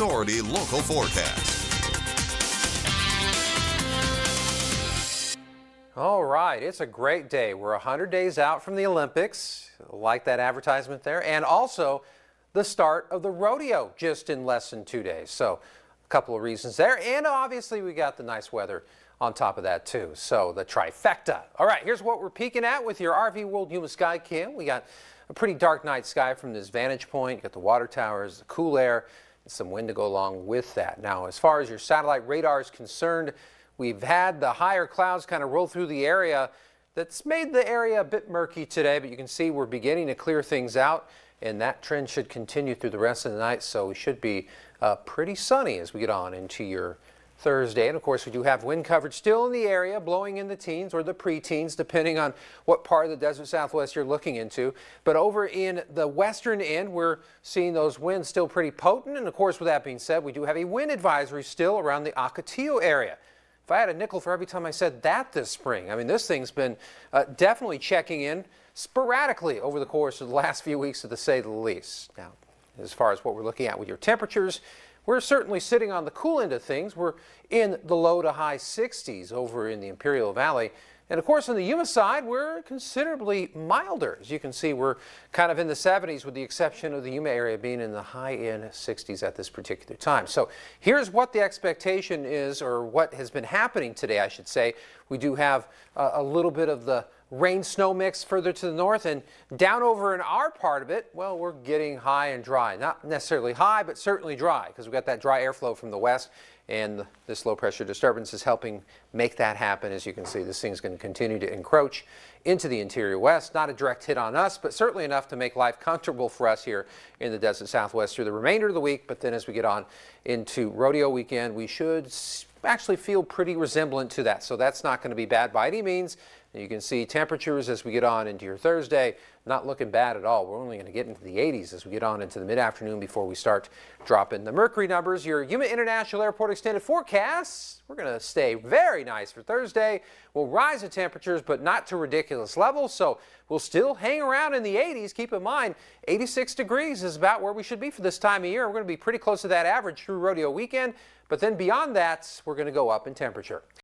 Authority local forecast. All right, it's a great day. We're 100 days out from the Olympics, like that advertisement there, and also the start of the rodeo just in less than 2 days. So a couple of reasons there, and obviously we got the nice weather on top of that too. So the trifecta. All right, here's what we're peeking at with your RV World Human Sky Cam. We got a pretty dark night sky from this vantage point. You got the water towers, the cool air, and some wind to go along with that. Now, as far as your satellite radar is concerned, we've had the higher clouds kind of roll through the area. That's made the area a bit murky today, but you can see we're beginning to clear things out, and that trend should continue through the rest of the night, so we should be pretty sunny as we get on into your Thursday. And of course, we do have wind coverage still in the area, blowing in the teens or the pre-teens, depending on what part of the desert Southwest you're looking into. But over in the western end, we're seeing those winds still pretty potent. And of course, with that being said, we do have a wind advisory still around the Ocotillo area. If I had a nickel for every time I said that this spring, I mean, this thing's been definitely checking in sporadically over the course of the last few weeks, to say the least. Now, as far as what we're looking at with your temperatures, we're certainly sitting on the cool end of things. We're in the low to high 60s over in the Imperial Valley. And of course, on the Yuma side, we're considerably milder. As you can see, we're kind of in the 70s with the exception of the Yuma area being in the high end 60s at this particular time. So here's what the expectation is, or what has been happening today, I should say. We do have a little bit of the rain-snow mix further to the north, and down over in our part of it, well, we're getting high and dry. Not necessarily high, but certainly dry, because we've got that dry airflow from the west, and this low pressure disturbance is helping make that happen. As you can see, this thing's going to continue to encroach into the interior west. Not a direct hit on us, but certainly enough to make life comfortable for us here in the desert Southwest through the remainder of the week. But then as we get on into rodeo weekend, we should actually feel pretty resemblant to that. So that's not going to be bad by any means. You can see temperatures as we get on into your Thursday, not looking bad at all. We're only going to get into the 80s as we get on into the mid-afternoon before we start dropping the mercury numbers. Your Yuma International Airport extended forecasts, we're going to stay very nice for Thursday. We'll rise in temperatures, but not to ridiculous levels. So we'll still hang around in the 80s. Keep in mind, 86 degrees is about where we should be for this time of year. We're going to be pretty close to that average through rodeo weekend. But then beyond that, we're going to go up in temperature.